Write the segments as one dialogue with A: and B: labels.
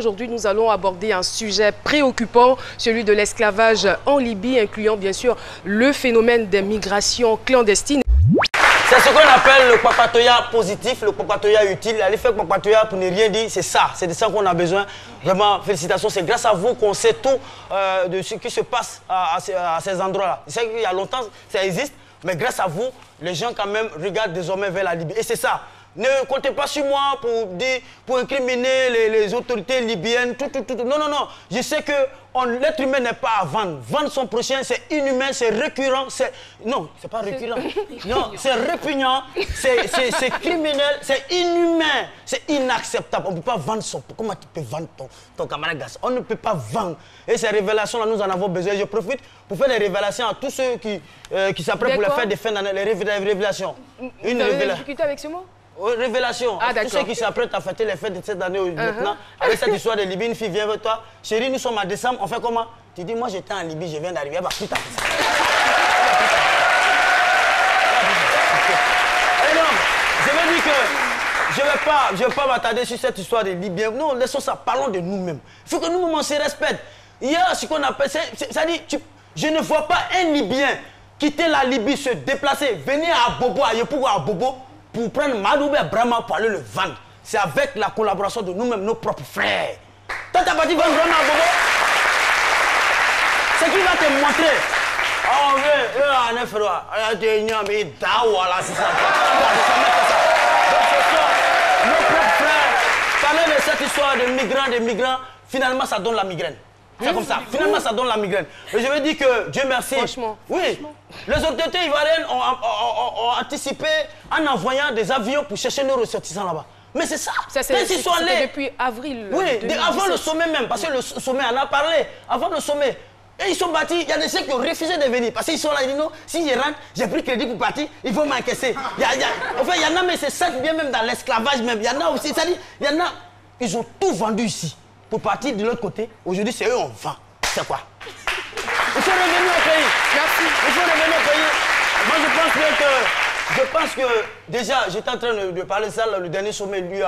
A: aujourd'hui, nous allons aborder un sujet préoccupant, celui de l'esclavage en Libye, incluant bien sûr le phénomène des migrations clandestines.
B: C'est ce qu'on appelle le papatoya positif, le papatoya utile. Aller faire papatoya pour ne rien dire, c'est ça. C'est de ça qu'on a besoin. Vraiment, félicitations. C'est grâce à vous qu'on sait tout de ce qui se passe à ces endroits-là. C'est qu'il y a longtemps, ça existe. Mais grâce à vous, les gens quand même regardent désormais vers la Libye. Et c'est ça. Ne comptez pas sur moi pour incriminer les autorités libyennes. Non, non, non. Je sais que l'être humain n'est pas à vendre. Vendre son prochain, c'est inhumain, c'est récurrent. Non, c'est pas récurrent. Non, c'est répugnant, c'est criminel, c'est inhumain, c'est inacceptable. On ne peut pas vendre son... Comment tu peux vendre ton camarade Gas? On ne peut pas vendre. Et ces révélations-là, nous en avons besoin. Je profite pour faire des révélations à tous ceux qui s'apprêtent pour les faire des fins d'année. Les révélations.
A: Vous avez des difficultés avec ce mot?
B: Révélation. Tous ceux qui s'apprêtent à fêter les fêtes de cette année maintenant, avec cette histoire de Libye, une fille vient vers toi. Chérie, nous sommes en décembre, on fait comment? Tu dis, moi j'étais en Libye, je viens d'arriver. Bah, putain. Et non, je veux dire que je vais pas m'attarder sur cette histoire de Libyens. Non, laissons ça, parlons de nous-mêmes. Il faut que nous-mêmes on se respectent. Il y a ce qu'on appelle, c'est-à-dire, je ne vois pas un Libyen quitter la Libye, se déplacer, venir à Bobo, à Yopougo, à Bobo, pour prendre Madoube et Brahma pour aller le vendre. C'est avec la collaboration de nous-mêmes, nos propres frères. Toi, t'as pas dit vendre Brahma à Bobo? C'est qui va te montrer. Oh, oui, en effet, c'est ça. Nos propres frères, parler de cette histoire de migrants, finalement, ça donne la migraine. C'est comme ça. Finalement, ça donne la migraine. Et je veux dire que, Dieu merci.
A: Franchement.
B: Oui. Franchement. Les autorités ivoiriennes ont anticipé en envoyant des avions pour chercher nos ressortissants là-bas. Mais c'est ça.
A: C'était depuis avril.
B: Oui, avant le sommet même. Parce que le sommet en a parlé. Avant le sommet. Et ils sont partis. Il y a des gens qui ont refusé de venir. Parce qu'ils sont là. Ils disent non, si je rentre, j'ai pris crédit pour partir, ils vont m'encaisser. En fait, il y en a, mais c'est ça bien même dans l'esclavage même. Il y en a aussi. C'est-à-dire, il y en a, ils ont tout vendu ici. Pour partir de l'autre côté, aujourd'hui, c'est eux, on vend. C'est quoi? Il faut revenir au pays. Merci. Il faut revenir au pays. Moi, je pense que déjà, j'étais en train de parler de ça, le dernier sommet, lui,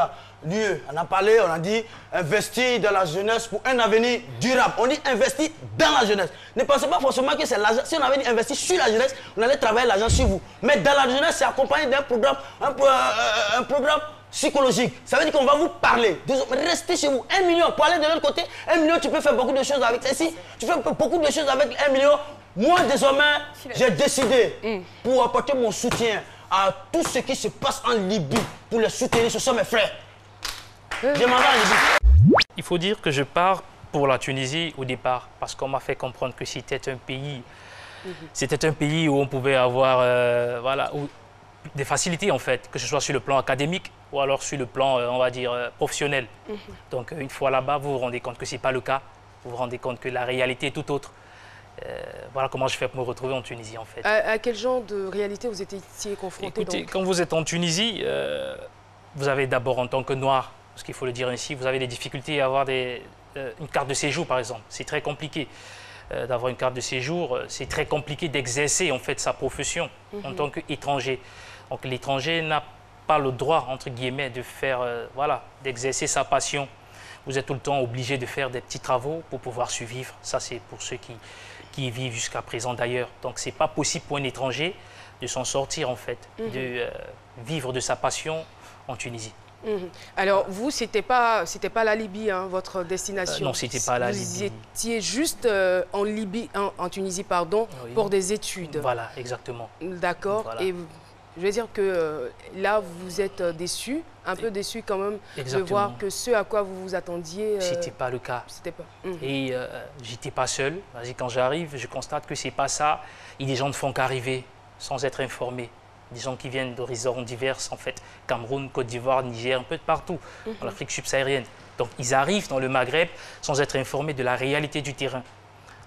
B: on a parlé, on a dit investir dans la jeunesse pour un avenir durable. On dit investir dans la jeunesse. Ne pensez pas forcément que c'est l'argent. Si on avait dit investir sur la jeunesse, on allait travailler l'argent sur vous. Mais dans la jeunesse, c'est accompagné d'un programme, un programme psychologique. Ça veut dire qu'on va vous parler. Restez chez vous. 1 million. Pour aller de l'autre côté, 1 million, tu peux faire beaucoup de choses avec ça. Si tu fais beaucoup de choses avec 1 million, moi, désormais, j'ai décidé pour apporter mon soutien à tout ce qui se passe en Libye, pour les soutenir. Ce sont mes frères. Je m'en vais en Libye.
C: Il faut dire que je pars pour la Tunisie au départ, parce qu'on m'a fait comprendre que c'était un pays où on pouvait avoir des facilités en fait, que ce soit sur le plan académique ou alors sur le plan, on va dire, professionnel. Donc une fois là-bas, vous vous rendez compte que ce n'est pas le cas. Vous vous rendez compte que la réalité est tout autre. Voilà comment je fais pour me retrouver en Tunisie en fait.
A: À quel genre de réalité vous étiez confronté?
C: Écoutez, quand vous êtes en Tunisie, vous avez d'abord en tant que noir, parce qu'il faut le dire ainsi, vous avez des difficultés à avoir une carte de séjour par exemple. C'est très compliqué d'avoir une carte de séjour. C'est très compliqué d'exercer en fait sa profession en tant qu'étranger. Donc l'étranger n'a pas le droit, entre guillemets, de faire, d'exercer sa passion. Vous êtes tout le temps obligé de faire des petits travaux pour pouvoir survivre. Ça, c'est pour ceux qui y vivent jusqu'à présent d'ailleurs. Donc, ce n'est pas possible pour un étranger de s'en sortir, en fait, de vivre de sa passion en Tunisie.
A: Alors, vous, c'était pas la Libye, hein, votre destination?
C: Non, c'était pas la Libye.
A: Vous étiez juste en Libye, en Tunisie, pardon, oui, pour des études.
C: Voilà, exactement.
A: D'accord. Voilà. Et je veux dire que là, vous êtes déçu, un peu déçu quand même, de voir que ce à quoi vous vous attendiez...
C: C'était pas le cas.
A: C'était pas.
C: Et j'étais pas seul. Quand j'arrive, je constate que c'est pas ça. Et des gens ne font qu'arriver sans être informés. Des gens qui viennent d'horizons divers, en fait, Cameroun, Côte d'Ivoire, Niger, un peu de partout, en Afrique subsaharienne. Donc, ils arrivent dans le Maghreb sans être informés de la réalité du terrain.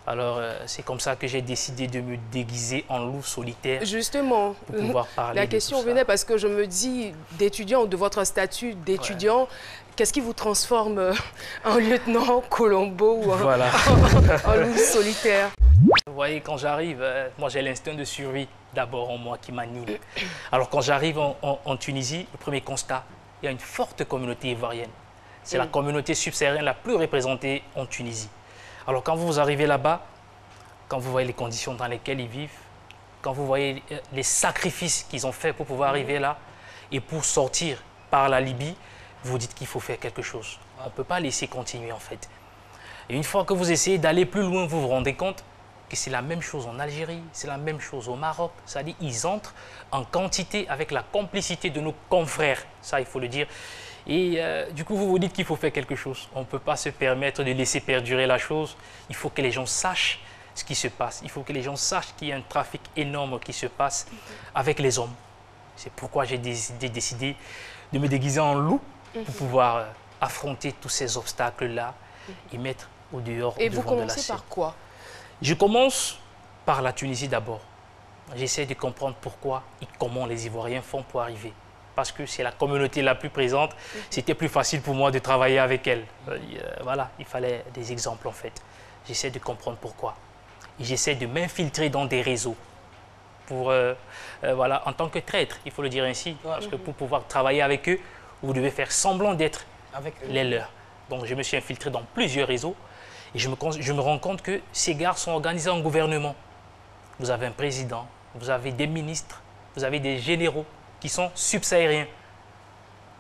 C: Alors, c'est comme ça que j'ai décidé de me déguiser en loup solitaire.
A: Justement,
C: pour pouvoir parler
A: la question venait parce que je me dis, d'étudiant, de votre statut d'étudiant, qu'est-ce qui vous transforme en lieutenant Colombo ou en loup solitaire?
C: Vous voyez, quand j'arrive, moi j'ai l'instinct de survie d'abord en moi qui m'anime. Alors quand j'arrive en Tunisie, le premier constat, il y a une forte communauté ivoirienne. C'est la communauté subsaharienne la plus représentée en Tunisie. Alors quand vous arrivez là-bas, quand vous voyez les conditions dans lesquelles ils vivent, quand vous voyez les sacrifices qu'ils ont faits pour pouvoir arriver là et pour sortir par la Libye, vous dites qu'il faut faire quelque chose. On ne peut pas laisser continuer en fait. Et une fois que vous essayez d'aller plus loin, vous vous rendez compte que c'est la même chose en Algérie, c'est la même chose au Maroc. C'est-à-dire qu'ils entrent en quantité avec la complicité de nos confrères. Ça, il faut le dire. Et du coup, vous vous dites qu'il faut faire quelque chose. On ne peut pas se permettre de laisser perdurer la chose. Il faut que les gens sachent ce qui se passe. Il faut que les gens sachent qu'il y a un trafic énorme qui se passe avec les hommes. C'est pourquoi j'ai décidé de me déguiser en loup pour pouvoir affronter tous ces obstacles-là et mettre au dehors
A: et
C: devant
A: vous
C: de la
A: commencez
C: scène.
A: par quoi?
C: Je commence par la Tunisie d'abord. J'essaie de comprendre pourquoi et comment les Ivoiriens font pour arriver. Parce que c'est la communauté la plus présente, c'était plus facile pour moi de travailler avec elle. Voilà, il fallait des exemples en fait. J'essaie de comprendre pourquoi. Et j'essaie de m'infiltrer dans des réseaux. Pour, voilà, en tant que traître, il faut le dire ainsi. Parce que pour pouvoir travailler avec eux, vous devez faire semblant d'être les leurs. Donc je me suis infiltré dans plusieurs réseaux. Et je me rends compte que ces gares sont organisées en gouvernement. Vous avez un président, vous avez des ministres, vous avez des généraux qui sont subsahariens,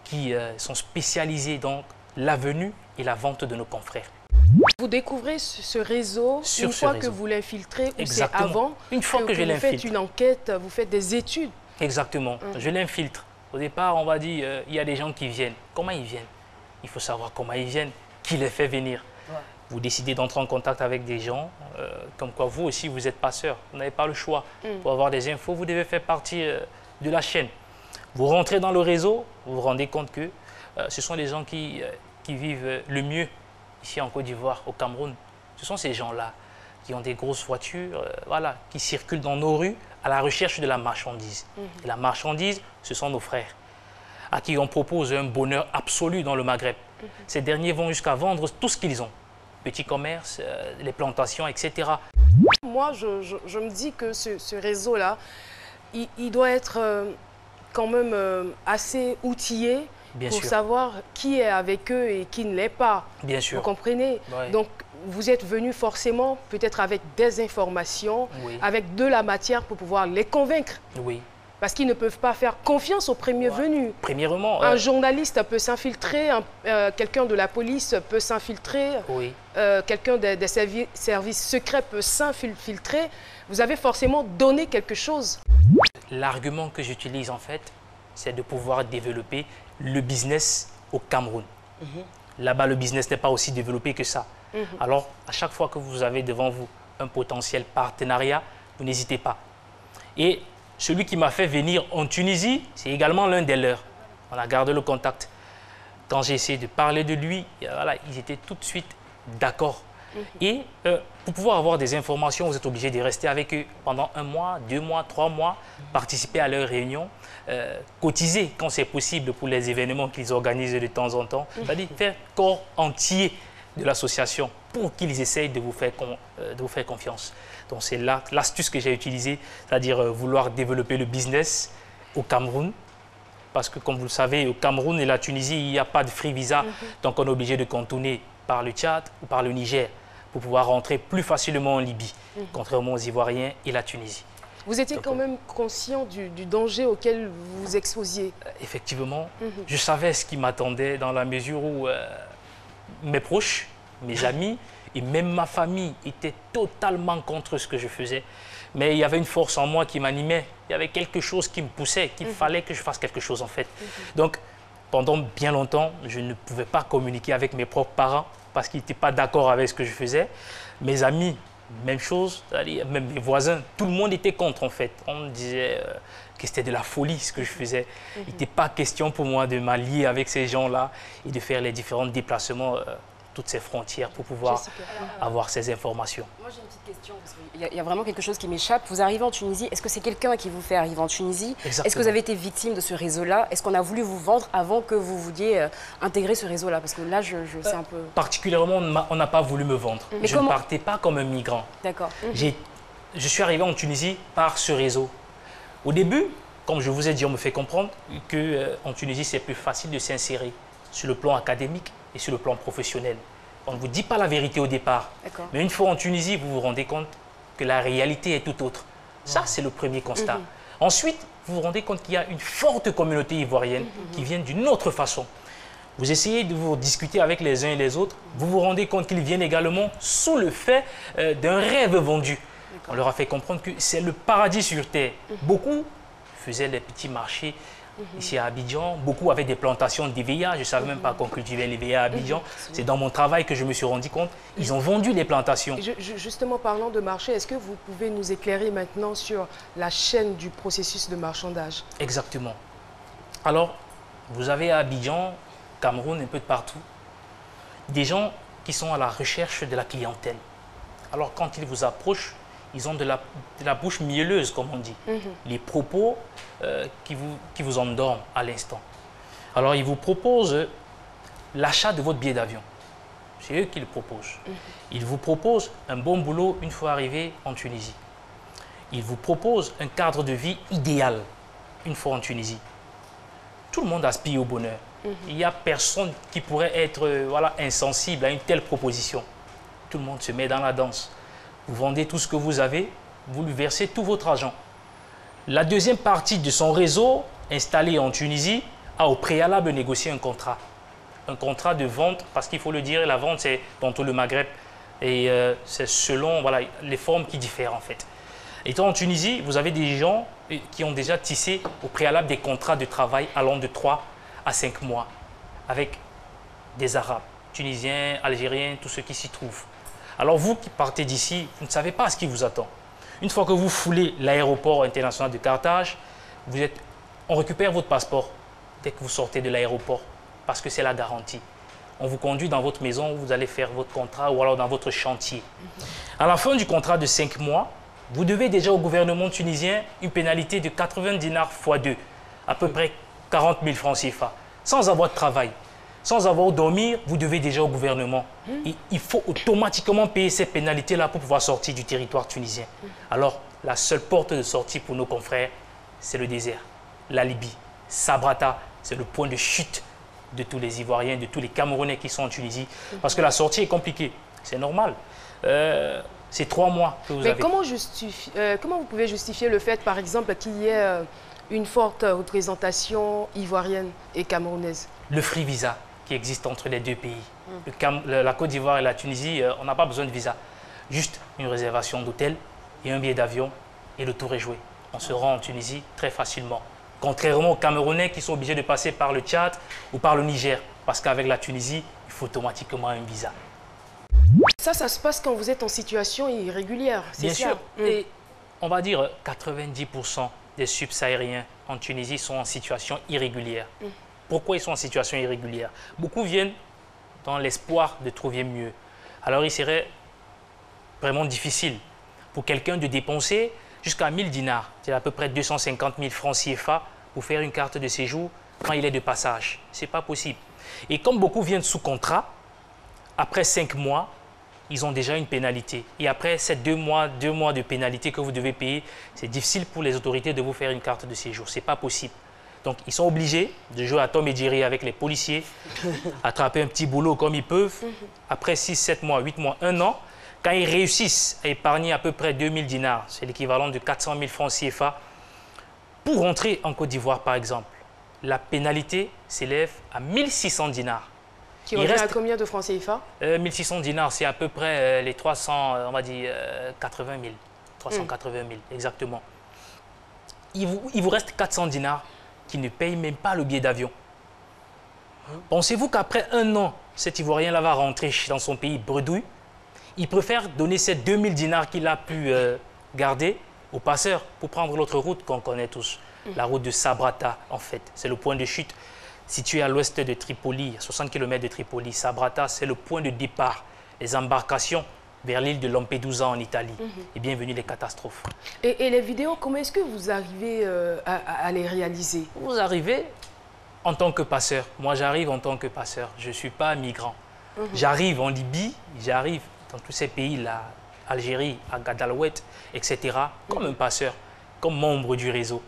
C: qui sont spécialisés dans la venue et la vente de nos confrères.
A: Vous découvrez ce réseau une fois que vous l'infiltrez ou c'est avant
C: une fois que je l'infiltre.
A: Vous faites une enquête, vous faites des études.
C: Exactement, je l'infiltre. Au départ, on va dire, il y a des gens qui viennent. Comment ils viennent? Il faut savoir comment ils viennent, qui les fait venir. Vous décidez d'entrer en contact avec des gens, comme quoi vous aussi, vous êtes passeur. Vous n'avez pas le choix. Pour avoir des infos, vous devez faire partie de la chaîne. Vous rentrez dans le réseau, vous vous rendez compte que ce sont les gens qui vivent le mieux ici en Côte d'Ivoire, au Cameroun. Ce sont ces gens-là qui ont des grosses voitures, voilà, qui circulent dans nos rues à la recherche de la marchandise. Et la marchandise, ce sont nos frères, à qui on propose un bonheur absolu dans le Maghreb. Ces derniers vont jusqu'à vendre tout ce qu'ils ont. Petits commerces, les plantations, etc.
A: Moi, je me dis que ce réseau-là, il doit être quand même assez outillé pour savoir qui est avec eux et qui ne l'est pas.
C: Bien sûr.
A: Vous comprenez? Donc, vous êtes venu forcément peut-être avec des informations, avec de la matière pour pouvoir les convaincre.
C: Oui.
A: Parce qu'ils ne peuvent pas faire confiance aux premiers venus.
C: Premièrement,
A: un journaliste peut s'infiltrer, quelqu'un de la police peut s'infiltrer, quelqu'un des services secrets peut s'infiltrer. Vous avez forcément donné quelque chose.
C: L'argument que j'utilise en fait, c'est de pouvoir développer le business au Cameroun. Là-bas, le business n'est pas aussi développé que ça. Alors, à chaque fois que vous avez devant vous un potentiel partenariat, vous n'hésitez pas. Et celui qui m'a fait venir en Tunisie, c'est également l'un des leurs. On a gardé le contact. Quand j'ai essayé de parler de lui, voilà, ils étaient tout de suite d'accord. Et pour pouvoir avoir des informations, vous êtes obligé de rester avec eux pendant 1 mois, 2 mois, 3 mois, participer à leurs réunions, cotiser quand c'est possible pour les événements qu'ils organisent de temps en temps. C'est-à-dire faire corps entier de l'association pour qu'ils essayent de vous faire confiance. Donc c'est là l'astuce que j'ai utilisée, c'est-à-dire vouloir développer le business au Cameroun. Parce que comme vous le savez, au Cameroun et la Tunisie, il n'y a pas de free visa. Donc on est obligé de contourner par le Tchad ou par le Niger pour pouvoir rentrer plus facilement en Libye, contrairement aux Ivoiriens et la Tunisie.
A: Vous étiez quand même conscient du danger auquel vous vous exposiez?
C: Effectivement, je savais ce qui m'attendait dans la mesure où mes proches, mes amis et même ma famille étaient totalement contre ce que je faisais. Mais il y avait une force en moi qui m'animait. Il y avait quelque chose qui me poussait, qu'il fallait que je fasse quelque chose en fait. Donc, pendant bien longtemps, je ne pouvais pas communiquer avec mes propres parents parce qu'ils n'étaient pas d'accord avec ce que je faisais. Mes amis, même chose, même mes voisins, tout le monde était contre en fait. On me disait que c'était de la folie ce que je faisais. Il n'était pas question pour moi de m'allier avec ces gens-là et de faire les différents déplacements, toutes ces frontières pour pouvoir avoir ces informations.
D: Moi j'ai une petite question, parce qu'il y a vraiment quelque chose qui m'échappe. Vous arrivez en Tunisie, est-ce que c'est quelqu'un qui vous fait arriver en Tunisie? Est-ce que vous avez été victime de ce réseau-là? Est-ce qu'on a voulu vous vendre avant que vous vouliez intégrer ce réseau-là? Parce que là, je sais un peu...
C: Particulièrement, on n'a pas voulu me vendre.
D: Mais
C: je ne partais pas comme un migrant.
D: D'accord.
C: Je suis arrivé en Tunisie par ce réseau. Au début, comme je vous ai dit, on me fait comprendre qu'en Tunisie, c'est plus facile de s'insérer. sur le plan académique et sur le plan professionnel. On ne vous dit pas la vérité au départ. Mais une fois en Tunisie, vous vous rendez compte que la réalité est tout autre. Ça, c'est le premier constat. Ensuite, vous vous rendez compte qu'il y a une forte communauté ivoirienne qui vient d'une autre façon. Vous essayez de vous discuter avec les uns et les autres, vous vous rendez compte qu'ils viennent également sous le fait d'un rêve vendu. On leur a fait comprendre que c'est le paradis sur terre. Beaucoup faisaient les petits marchés ici à Abidjan. Beaucoup avaient des plantations d'EVA. Je ne savais même pas qu'on cultivait l'EVA à Abidjan. C'est dans mon travail que je me suis rendu compte. Ils ont vendu les plantations.
A: Justement, parlant de marché, est-ce que vous pouvez nous éclairer maintenant sur la chaîne du processus de marchandage?
C: Exactement. Alors, vous avez à Abidjan, Cameroun, un peu de partout, des gens qui sont à la recherche de la clientèle. Alors, quand ils vous approchent, ils ont de la bouche mielleuse, comme on dit. Les propos qui vous endorment à l'instant. Alors, ils vous proposent l'achat de votre billet d'avion. C'est eux qui le proposent. Ils vous proposent un bon boulot une fois arrivé en Tunisie. Ils vous proposent un cadre de vie idéal une fois en Tunisie. Tout le monde aspire au bonheur. Il n'y a personne qui pourrait être insensible à une telle proposition. Tout le monde se met dans la danse. Vous vendez tout ce que vous avez, vous lui versez tout votre argent. La deuxième partie de son réseau, installé en Tunisie, a au préalable négocié un contrat. Un contrat de vente, parce qu'il faut le dire, la vente c'est dans tout le Maghreb. Et c'est selon les formes qui diffèrent en fait. Étant en Tunisie, vous avez des gens qui ont déjà tissé au préalable des contrats de travail allant de 3 à 5 mois avec des Arabes, Tunisiens, Algériens, tous ceux qui s'y trouvent. Alors vous qui partez d'ici, vous ne savez pas ce qui vous attend. Une fois que vous foulez l'aéroport international de Carthage, on récupère votre passeport dès que vous sortez de l'aéroport parce que c'est la garantie. On vous conduit dans votre maison où vous allez faire votre contrat ou alors dans votre chantier. À la fin du contrat de 5 mois, vous devez déjà au gouvernement tunisien une pénalité de 80 dinars x 2, à peu près 40 000 francs CFA, sans avoir de travail. Sans avoir où dormir, vous devez déjà au gouvernement. Et il faut automatiquement payer ces pénalités-là pour pouvoir sortir du territoire tunisien. Alors, la seule porte de sortie pour nos confrères, c'est le désert, la Libye. Sabrata, c'est le point de chute de tous les Ivoiriens, de tous les Camerounais qui sont en Tunisie. Parce que la sortie est compliquée, c'est normal. C'est 3 mois que vous avez.
A: Mais comment vous pouvez justifier le fait, par exemple, qu'il y ait une forte représentation ivoirienne et camerounaise?
C: Le free visa qui existe entre les deux pays. La Côte d'Ivoire et la Tunisie, on n'a pas besoin de visa. Juste une réservation d'hôtel et un billet d'avion et le tour est joué. On se rend en Tunisie très facilement. Contrairement aux Camerounais qui sont obligés de passer par le Tchad ou par le Niger. Parce qu'avec la Tunisie, il faut automatiquement un visa.
A: Ça se passe quand vous êtes en situation irrégulière, c'est ça?
C: Bien sûr. Et on va dire 90% des subsahariens en Tunisie sont en situation irrégulière. Pourquoi ils sont en situation irrégulière? Beaucoup viennent dans l'espoir de trouver mieux. Alors il serait vraiment difficile pour quelqu'un de dépenser jusqu'à 1000 dinars, c'est à peu près 250 000 francs CFA pour faire une carte de séjour quand il est de passage. Ce n'est pas possible. Et comme beaucoup viennent sous contrat, après 5 mois, ils ont déjà une pénalité. Et après ces 2 mois de pénalité que vous devez payer, c'est difficile pour les autorités de vous faire une carte de séjour. Ce n'est pas possible. Donc, ils sont obligés de jouer à Tom et Jerry avec les policiers, attraper un petit boulot comme ils peuvent. Après 6, 7 mois, 8 mois, 1 an, quand ils réussissent à épargner à peu près 2000 dinars, c'est l'équivalent de 400 000 francs CFA, pour rentrer en Côte d'Ivoire, par exemple, la pénalité s'élève à 1600 dinars.
A: Qui revient à combien de francs CFA?
C: 1600 dinars, c'est à peu près les 300, on va dire 80 000. 380 000, exactement. Il vous reste 400 dinars qui ne payent même pas le billet d'avion. Pensez-vous qu'après 1 an, cet Ivoirien-là va rentrer dans son pays bredouille? Il préfère donner ces 2000 dinars qu'il a pu garder au passeur pour prendre l'autre route qu'on connaît tous. La route de Sabrata, en fait. C'est le point de chute situé à l'ouest de Tripoli, à 60 km de Tripoli. Sabrata, c'est le point de départ. Les embarcations vers l'île de Lampedusa en Italie. Et bienvenue les catastrophes.
A: Et les vidéos, comment est-ce que vous arrivez à les réaliser?
C: Vous arrivez en tant que passeur. Moi, j'arrive en tant que passeur. Je ne suis pas migrant. J'arrive en Libye, j'arrive dans tous ces pays-là, Algérie, à Guadeloupe, etc., comme un passeur, comme membre du réseau.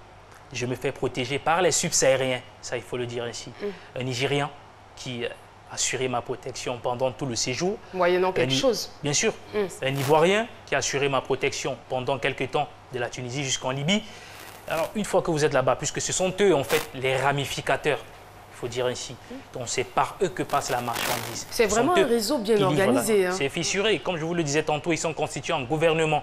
C: Je me fais protéger par les subsahariens, ça il faut le dire ainsi. Un Nigérian, qui assurait ma protection pendant tout le séjour.
A: Moyennant quelque chose.
C: Bien sûr. Un Ivoirien qui a assuré ma protection pendant quelques temps de la Tunisie jusqu'en Libye. Alors, une fois que vous êtes là-bas, puisque ce sont eux, en fait, les ramificateurs, il faut dire ainsi. Donc, c'est par eux que passe la marchandise.
A: C'est vraiment un réseau bien organisé. Hein.
C: C'est fissuré. Comme je vous le disais tantôt, ils sont constitués en gouvernement.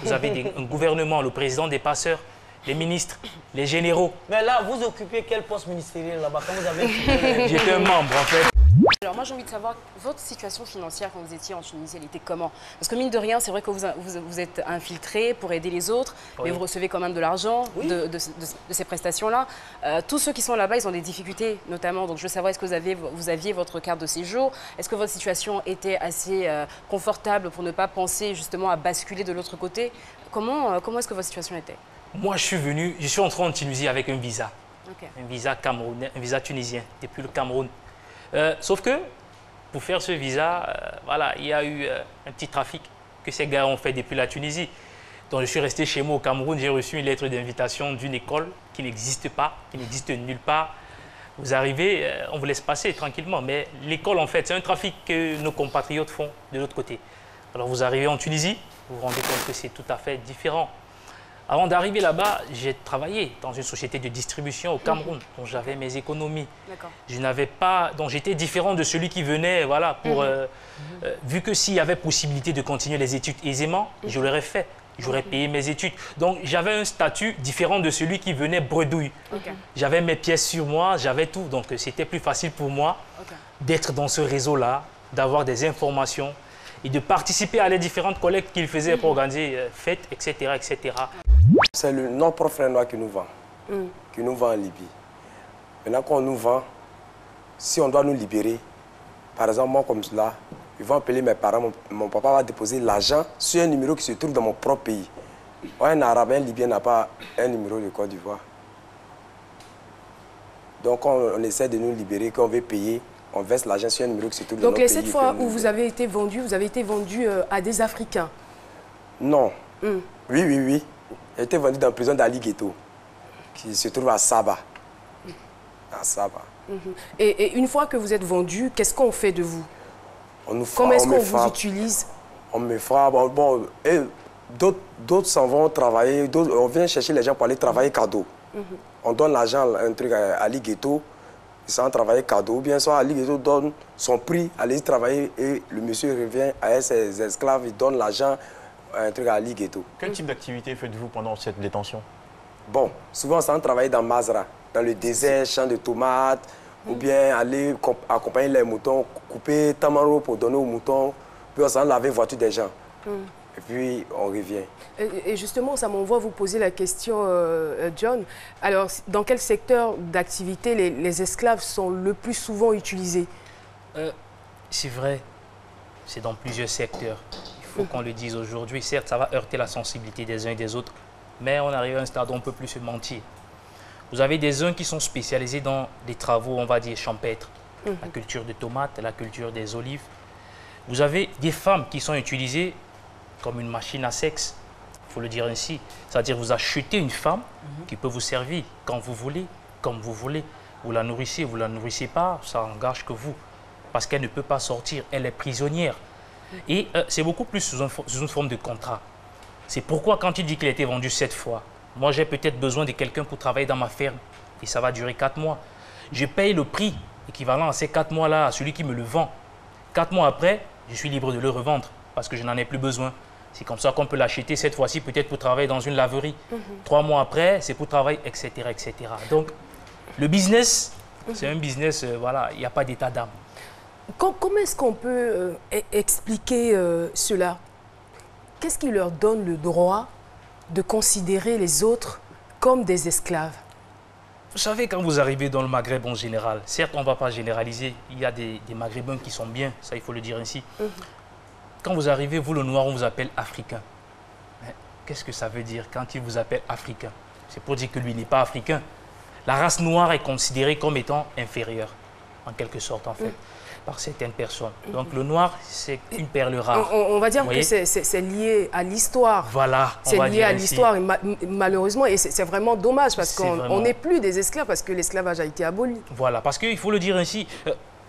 C: Vous avez un gouvernement, le président des passeurs, les ministres, les généraux.
B: Mais là, vous occupez quel poste ministériel là-bas quand vous avez...
C: J'étais un membre, en fait.
D: Alors moi j'ai envie de savoir, votre situation financière quand vous étiez en Tunisie, elle était comment? Parce que mine de rien, c'est vrai que vous êtes infiltré pour aider les autres, mais vous recevez quand même de l'argent de ces prestations-là. Tous ceux qui sont là-bas, ils ont des difficultés notamment, donc je veux savoir, est-ce que vous aviez votre carte de séjour? Est-ce que votre situation était assez confortable pour ne pas penser justement à basculer de l'autre côté? Comment est-ce que votre situation était?
C: Moi je suis entré en Tunisie avec un visa, un visa camerounais, un visa tunisien, depuis le Cameroun. Sauf que, pour faire ce visa, voilà, il y a eu un petit trafic que ces gars ont fait depuis la Tunisie. Donc je suis resté chez moi au Cameroun, j'ai reçu une lettre d'invitation d'une école qui n'existe pas, qui n'existe nulle part. Vous arrivez, on vous laisse passer tranquillement, mais l'école en fait, c'est un trafic que nos compatriotes font de l'autre côté. Alors vous arrivez en Tunisie, vous vous rendez compte que c'est tout à fait différent. Avant d'arriver là-bas, j'ai travaillé dans une société de distribution au Cameroun, dont j'avais mes économies. Je n'avais pas, donc j'étais différent de celui qui venait, voilà, pour, vu que s'il y avait possibilité de continuer les études aisément, je l'aurais fait. J'aurais payé mes études. Donc j'avais un statut différent de celui qui venait bredouille. J'avais mes pièces sur moi, j'avais tout. Donc c'était plus facile pour moi d'être dans ce réseau-là, d'avoir des informations et de participer à les différentes collectes qu'il faisait pour organiser fêtes, etc., etc.
E: C'est notre propre frère noir qui nous vend en Libye. Maintenant, quand on nous vend, si on doit nous libérer, par exemple, moi comme cela, ils vont appeler mes parents, mon papa va déposer l'argent sur un numéro qui se trouve dans mon propre pays. Un Arabe, un Libyen n'a pas un numéro de Côte d'Ivoire. Donc, quand on essaie de nous libérer, quand on veut payer, on verse l'argent sur un numéro qui se trouve dans notre pays.
A: Donc, les 7 fois où vous avez été vendu à des Africains?
E: Non. Oui. J'ai été vendu dans la prison d'Ali Ghetto, qui se trouve à Saba. À Saba.
A: Et une fois que vous êtes vendu, qu'est-ce qu'on fait de vous? Comment est-ce qu'on vous utilise?
E: On me frappe. Bon, d'autres s'en vont travailler. On vient chercher les gens pour aller travailler cadeau. On donne l'argent, un truc à Ali Ghetto, ils s'en travailler cadeau. Ou bien soit Ali Ghetto donne son prix, aller travailler et le monsieur revient avec ses esclaves, il donne l'argent, un truc à Ali Ghetto.
F: Quel type d'activité faites-vous pendant cette détention?
E: Bon, souvent, on travaille dans Mazra, dans le désert, champ de tomates, ou bien aller accompagner les moutons, couper tamaro pour donner aux moutons, puis on s'en laver voiture des gens. Et puis, on revient.
A: Et justement, ça m'envoie vous poser la question, John. Alors, dans quel secteur d'activité les esclaves sont le plus souvent utilisés?
C: C'est vrai, c'est dans plusieurs secteurs. Il faut qu'on le dise aujourd'hui. Certes, ça va heurter la sensibilité des uns et des autres, mais on arrive à un stade où on ne peut plus se mentir. Vous avez des uns qui sont spécialisés dans des travaux, on va dire, champêtres. La culture de tomates, la culture des olives. Vous avez des femmes qui sont utilisées comme une machine à sexe, il faut le dire ainsi. C'est-à-dire vous achetez une femme qui peut vous servir quand vous voulez, comme vous voulez. Vous la nourrissez pas, ça engage que vous. Parce qu'elle ne peut pas sortir, elle est prisonnière. Et c'est beaucoup plus sous une forme de contrat. C'est pourquoi quand il dit qu'il a été vendu 7 fois, moi j'ai peut-être besoin de quelqu'un pour travailler dans ma ferme. Et ça va durer 4 mois. Je paye le prix équivalent à ces 4 mois-là à celui qui me le vend. 4 mois après, je suis libre de le revendre parce que je n'en ai plus besoin. C'est comme ça qu'on peut l'acheter cette fois-ci peut-être pour travailler dans une laverie. 3 mois après, c'est pour travailler, etc., etc. Donc, le business, c'est un business, voilà, il n'y a pas d'état d'âme.
A: Comment est-ce qu'on peut expliquer cela? Qu'est-ce qui leur donne le droit de considérer les autres comme des esclaves?
C: Vous savez, quand vous arrivez dans le Maghreb en général, certes, on ne va pas généraliser, il y a des Maghrébins qui sont bien, ça il faut le dire ainsi. Quand vous arrivez, vous le noir, on vous appelle africain. Qu'est-ce que ça veut dire quand il vous appelle africain? C'est pour dire que lui n'est pas africain. La race noire est considérée comme étant inférieure, en quelque sorte en fait, par certaines personnes. Donc le noir, c'est une perle rare.
A: On va dire que c'est lié à l'histoire.
C: Voilà.
A: C'est lié à l'histoire, malheureusement, et c'est vraiment dommage parce qu'on n'est plus des esclaves, parce que l'esclavage a été aboli.
C: Voilà, parce qu'il faut le dire ainsi,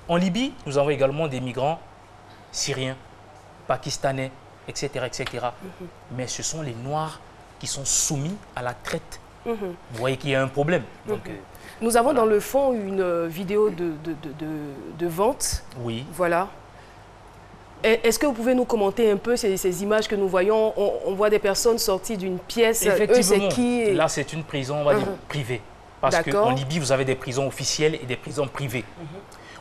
C: En Libye, nous avons également des migrants syriens, pakistanais, etc. etc. Mais ce sont les Noirs qui sont soumis à la traite. Vous voyez qu'il y a un problème. Donc,
A: nous avons dans le fond une vidéo de vente.
C: Oui.
A: Voilà. Est-ce que vous pouvez nous commenter un peu ces images que nous voyons? On voit des personnes sorties d'une pièce.
C: Effectivement.
A: Eux, qui...
C: Là, c'est une prison, on va dire, privée. Parce qu'en Libye, vous avez des prisons officielles et des prisons privées.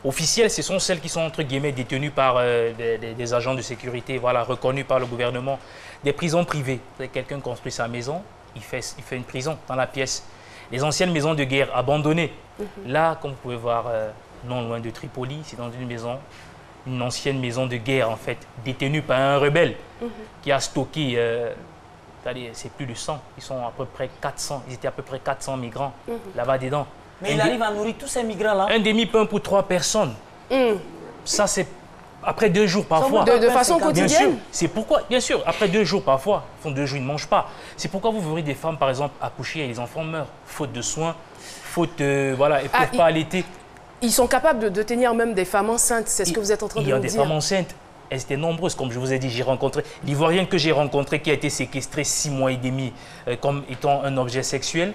C: Officielles, ce sont celles qui sont, entre guillemets, détenues par des agents de sécurité, voilà, reconnus par le gouvernement. Des prisons privées. Quelqu'un construit sa maison, il fait une prison dans la pièce. Les anciennes maisons de guerre abandonnées. Là, comme vous pouvez voir, non loin de Tripoli, c'est dans une maison, une ancienne maison de guerre, en fait, détenue par un rebelle qui a stocké, c'est plus de 100, ils sont à peu près 400, ils étaient à peu près 400 migrants là-bas dedans.
B: Mais il arrive à nourrir tous ces migrants-là.
C: Un demi-pain pour 3 personnes. Ça, c'est après 2 jours parfois.
A: De façon quotidienne?
C: Bien sûr, c'est pourquoi, bien sûr, après 2 jours parfois, ils font 2 jours, ils ne mangent pas. C'est pourquoi vous verrez des femmes, par exemple, accoucher et les enfants meurent, faute de soins, faute, voilà, ils ne peuvent pas allaiter.
A: Ils sont capables de tenir même des femmes enceintes, c'est ce que vous êtes en train de nous dire.
C: Il y a des femmes enceintes, elles étaient nombreuses, comme je vous ai dit, j'ai rencontré l'Ivoirienne que j'ai rencontrée qui a été séquestrée 6 mois et demi comme étant un objet sexuel.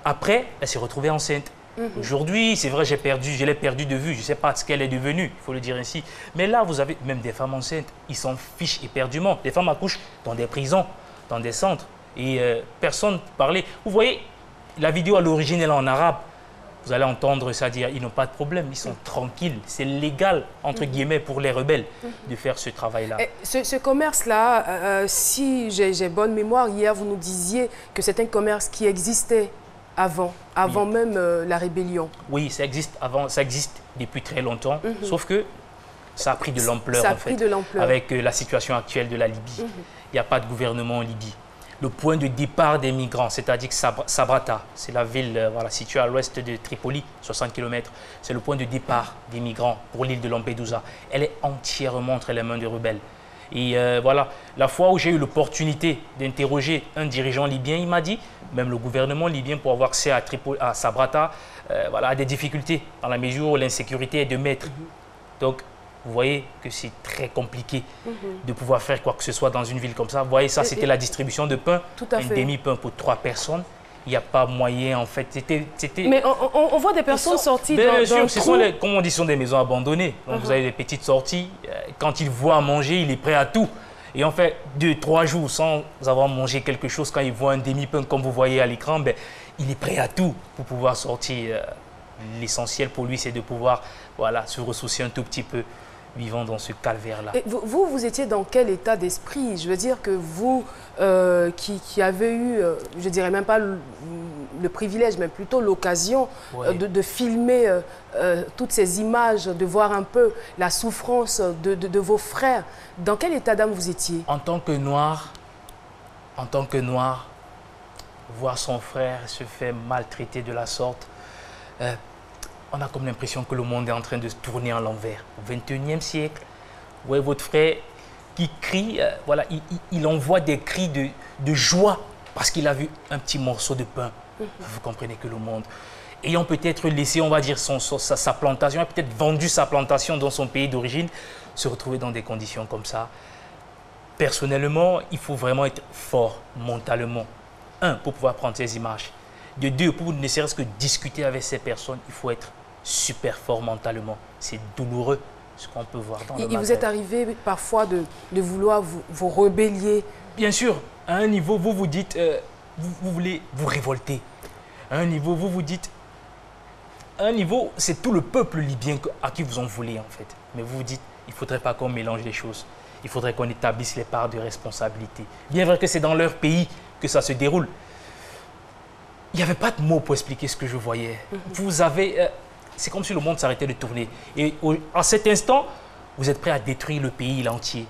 C: Après, elle s'est retrouvée enceinte. Aujourd'hui, c'est vrai, je l'ai perdue de vue, je ne sais pas ce qu'elle est devenue, il faut le dire ainsi. Mais là, vous avez même des femmes enceintes, ils s'en fichent éperdument. Les femmes accouchent dans des prisons, dans des centres, et personne ne parlait. Vous voyez, la vidéo à l'origine, elle est en arabe. Vous allez entendre ça dire, ils n'ont pas de problème, ils sont tranquilles. C'est légal, entre guillemets, pour les rebelles de faire ce travail-là.
A: Ce commerce-là, si j'ai bonne mémoire, hier, vous nous disiez que c'est un commerce qui existait avant même la rébellion. Oui,
C: ça existe depuis très longtemps, sauf que ça a pris de l'ampleur, en fait, avec la situation actuelle de la Libye. Il n'y a pas de gouvernement en Libye. Le point de départ des migrants, c'est-à-dire que Sabratha, c'est la ville située à l'ouest de Tripoli, 60 km, c'est le point de départ des migrants pour l'île de Lampedusa. Elle est entièrement entre les mains des rebelles. Et voilà, la fois où j'ai eu l'opportunité d'interroger un dirigeant libyen, il m'a dit, même le gouvernement libyen, pour avoir accès à Sabratha, a des difficultés dans la mesure où l'insécurité est de maître. Donc, vous voyez que c'est très compliqué de pouvoir faire quoi que ce soit dans une ville comme ça. Vous voyez, ça, c'était la distribution de pain, un demi-pain pour 3 personnes. Il n'y a pas moyen, en fait.
A: Mais on voit des personnes sorties
C: bien sûr, ce sont comme on dit, ce sont des maisons abandonnées. Donc, vous avez des petites sorties. Quand il voit à manger, il est prêt à tout. Et en fait, 2-3 jours sans avoir mangé quelque chose, quand il voit un demi-pain, comme vous voyez à l'écran, il est prêt à tout pour pouvoir sortir. L'essentiel pour lui, c'est de pouvoir se ressourcer un tout petit peu, vivant dans ce calvaire-là.
A: Vous étiez dans quel état d'esprit? Je veux dire que vous, qui avez eu, je ne dirais même pas le privilège, mais plutôt l'occasion de filmer toutes ces images, de voir un peu la souffrance de vos frères, dans quel état d'âme vous étiez?
C: En tant que noir, voir son frère se faire maltraiter de la sorte, on a comme l'impression que le monde est en train de se tourner à l'envers. Au XXIe siècle, vous voyez votre frère qui crie, il envoie des cris de joie parce qu'il a vu un petit morceau de pain. Vous comprenez que le monde, ayant peut-être laissé, on va dire, sa plantation, a peut-être vendu sa plantation dans son pays d'origine, se retrouver dans des conditions comme ça. Personnellement, il faut vraiment être fort mentalement. 1, pour pouvoir prendre ces images. De 2, pour ne serait-ce que discuter avec ces personnes, il faut être super fort mentalement. C'est douloureux ce qu'on peut voir dans le Maghreb.
A: Et vous êtes arrivé parfois de vouloir vous rebellier?
C: Bien sûr, à un niveau, vous vous dites, vous voulez vous révolter. À un niveau, vous vous dites, à un niveau, c'est tout le peuple libyen à qui vous en voulez en fait. Mais vous vous dites, il ne faudrait pas qu'on mélange les choses. Il faudrait qu'on établisse les parts de responsabilité. Bien vrai que c'est dans leur pays que ça se déroule. Il n'y avait pas de mots pour expliquer ce que je voyais. Vous avez... c'est comme si le monde s'arrêtait de tourner. Et à cet instant, vous êtes prêt à détruire le pays entier.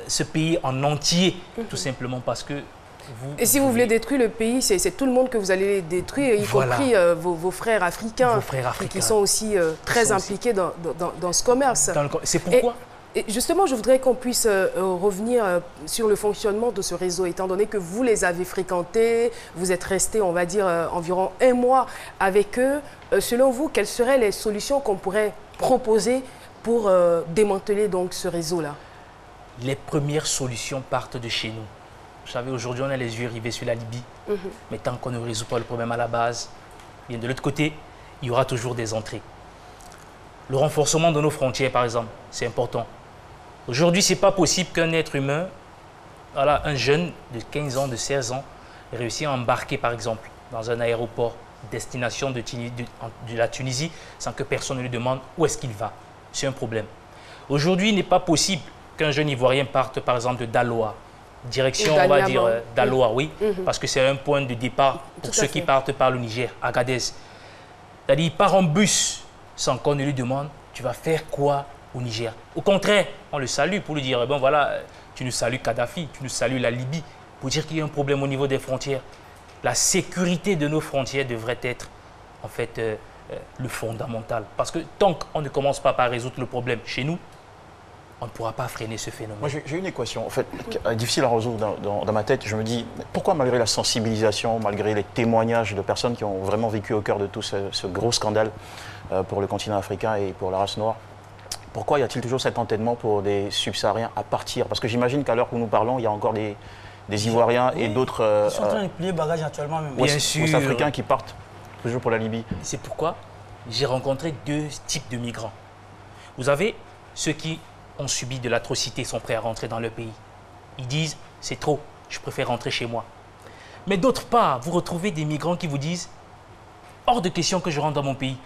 C: Ce pays en entier, tout simplement parce que vous...
A: Et si vous voulez détruire le pays, c'est tout le monde que vous allez détruire, y compris vos frères africains.
C: Vos frères africains.
A: Qui sont aussi très impliqués dans ce commerce.
C: C'est pourquoi...
A: Et justement, je voudrais qu'on puisse revenir sur le fonctionnement de ce réseau, étant donné que vous les avez fréquentés, vous êtes restés, on va dire, environ 1 mois avec eux. Selon vous, quelles seraient les solutions qu'on pourrait proposer pour démanteler donc ce réseau-là?
C: Les premières solutions partent de chez nous. Vous savez, aujourd'hui, on a les yeux rivés sur la Libye. Mais tant qu'on ne résout pas le problème à la base, bien de l'autre côté, il y aura toujours des entrées. Le renforcement de nos frontières, par exemple, c'est important. Aujourd'hui, ce n'est pas possible qu'un être humain, voilà, un jeune de 15 ans, de 16 ans, réussisse à embarquer, par exemple, dans un aéroport destination de la Tunisie sans que personne ne lui demande où est-ce qu'il va. C'est un problème. Aujourd'hui, il n'est pas possible qu'un jeune Ivoirien parte, par exemple, de Daloa, direction, on va dire, Daloa, oui, parce que c'est un point de départ pour ceux qui partent par le Niger, Agadez. C'est-à-dire, il part en bus sans qu'on ne lui demande, tu vas faire quoi au Niger? Au contraire, on le salue pour lui dire, bon voilà, tu nous salues Kadhafi, tu nous salues la Libye, pour dire qu'il y a un problème au niveau des frontières. La sécurité de nos frontières devrait être, en fait, le fondamental. Parce que tant qu'on ne commence pas par résoudre le problème chez nous, on ne pourra pas freiner ce phénomène.
F: Moi, j'ai une équation, en fait, difficile à résoudre dans ma tête. Je me dis, pourquoi malgré la sensibilisation, malgré les témoignages de personnes qui ont vraiment vécu au cœur de tout ce gros scandale pour le continent africain et pour la race noire, pourquoi y a-t-il toujours cet entêtement pour des subsahariens à partir? Parce que j'imagine qu'à l'heure où nous parlons, il y a encore des Ivoiriens et d'autres...
B: Ils sont en train de plier bagages actuellement même.
C: Bien sûr.
F: Ouest-Africains qui partent toujours pour la Libye.
C: C'est pourquoi j'ai rencontré 2 types de migrants. Vous avez ceux qui ont subi de l'atrocité, sont prêts à rentrer dans leur pays. Ils disent, c'est trop, je préfère rentrer chez moi. Mais d'autre part, vous retrouvez des migrants qui vous disent, hors de question que je rentre dans mon pays.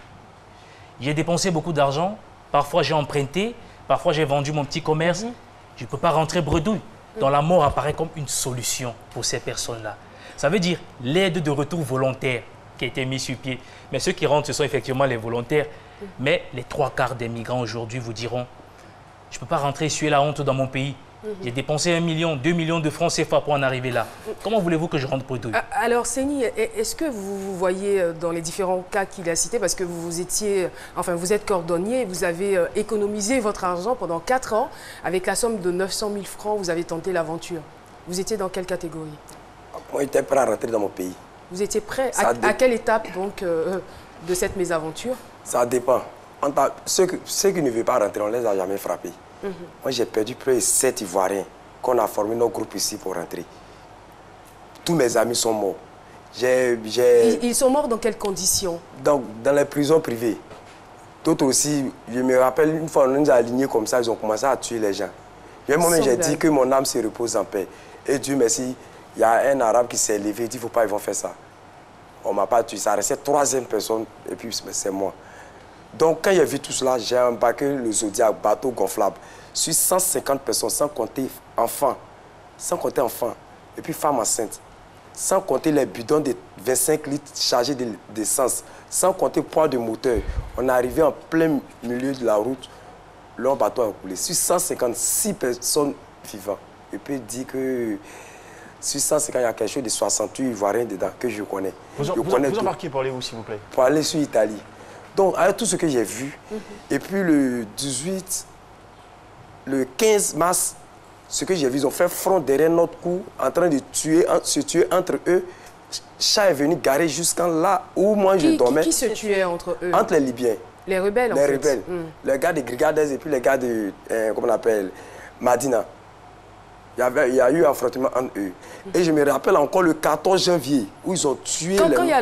C: J'ai dépensé beaucoup d'argent, parfois j'ai emprunté, parfois j'ai vendu mon petit commerce, je ne peux pas rentrer bredouille. Donc la mort apparaît comme une solution pour ces personnes-là. Ça veut dire l'aide de retour volontaire qui a été mise sur pied. Mais ceux qui rentrent, ce sont effectivement les volontaires. Mais les 3/4 des migrants aujourd'hui vous diront, je ne peux pas rentrer essuyer la honte dans mon pays. J'ai dépensé 1 million, 2 millions de francs CFA pour en arriver là. Comment voulez-vous que je rentre bredouille?
A: Alors, Seni, est-ce que vous voyez dans les différents cas qu'il a cités, parce que vous êtes cordonnier, vous avez économisé votre argent pendant 4 ans, avec la somme de 900 000 francs, vous avez tenté l'aventure. Vous étiez dans quelle catégorie?
E: Moi, j'étais prêt à rentrer dans mon pays.
A: Vous étiez prêt? À quelle étape donc de cette mésaventure?
E: Ça dépend. Ceux qui ne veulent pas rentrer, on ne les a jamais frappés. Moi, j'ai perdu près de 7 Ivoiriens qu'on a formé notre groupe ici pour rentrer. Tous mes amis sont morts.
A: Ils sont morts dans quelles conditions? Dans
E: les prisons privées. D'autres aussi, je me rappelle, une fois, on nous a alignés comme ça, ils ont commencé à tuer les gens. Moi-même, j'ai dit que mon âme se repose en paix. Et Dieu merci, il y a un Arabe qui s'est levé, il dit, il ne faut pas, ils vont faire ça. On ne m'a pas tué, ça restait 3e personne, et puis c'est moi. Donc, quand j'ai vu tout cela, j'ai embarqué le Zodiac, bateau gonflable, sur 150 personnes, sans compter enfants, et puis femmes enceintes, sans compter les bidons de 25 litres chargés d'essence, sans compter poids de moteur. On est arrivé en plein milieu de la route, leur bateau a coulé. Sur 156 personnes vivantes. Et puis, il dit que sur 150, il y a quelque chose de 68 Ivoiriens dedans que je connais.
F: Vous embarquez pour aller où, s'il vous plaît?
E: Pour aller sur l'Italie. Donc, avec tout ce que j'ai vu, et puis le 15 mars, ce que j'ai vu, ils ont fait front derrière notre cou, en train de se tuer entre eux. Chat est venu garer jusqu'à là où moi je dormais.
A: Qui se tuait entre eux?
E: Entre les Libyens.
A: Les rebelles,
E: Les rebelles. Les gars de Grigades et puis les gars de, comment on appelle, Madina. Il y a eu un affrontement entre eux. Et je me rappelle encore le 14 janvier où ils ont tué...
A: Quand il y a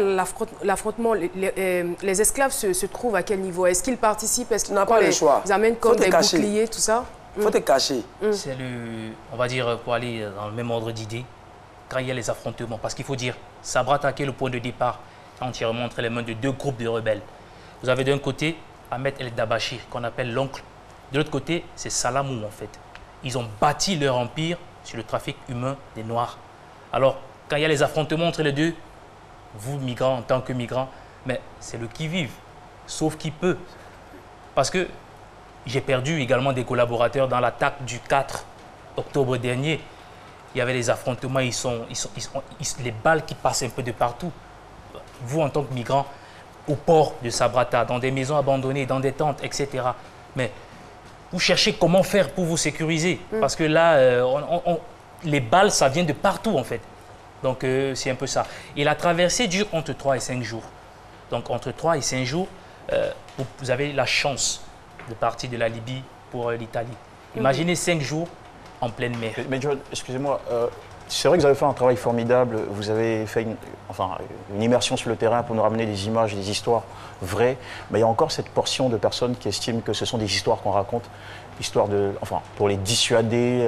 A: l'affrontement, les esclaves se trouvent à quel niveau? Est-ce qu'ils participent? Est-ce qu'ils n'ont pas le choix? Ils amènent comme des boucliers, tout ça?
E: Il faut te cacher.
C: C'est on va dire, pour aller dans le même ordre d'idée, quand il y a les affrontements, parce qu'il faut dire, Sabrata, qui est le point de départ, entièrement entre les mains de 2 groupes de rebelles. Vous avez d'un côté Ahmed El Dabachi, qu'on appelle l'oncle. De l'autre côté, c'est Salamou, en fait. Ils ont bâti leur empire sur le trafic humain des Noirs. Alors, quand il y a les affrontements entre les deux, vous, migrants, en tant que migrants, mais c'est le qui-vive, sauf qui peut. Parce que j'ai perdu également des collaborateurs dans l'attaque du 4 octobre dernier. Il y avait les affrontements, les balles qui passent un peu de partout. Vous, en tant que migrants, au port de Sabrata, dans des maisons abandonnées, dans des tentes, etc. Mais vous cherchez comment faire pour vous sécuriser. Parce que là, les balles, ça vient de partout en fait. Donc c'est un peu ça. Et la traversée dure entre 3 et 5 jours. Donc entre 3 et 5 jours, vous avez la chance de partir de la Libye pour l'Italie. Imaginez 5 jours en pleine mer.
F: Mais John, excusez-moi, c'est vrai que vous avez fait un travail formidable. Vous avez fait une immersion sur le terrain pour nous ramener des images, des histoires vraies. Mais il y a encore cette portion de personnes qui estiment que ce sont des histoires qu'on raconte, histoire de, pour les dissuader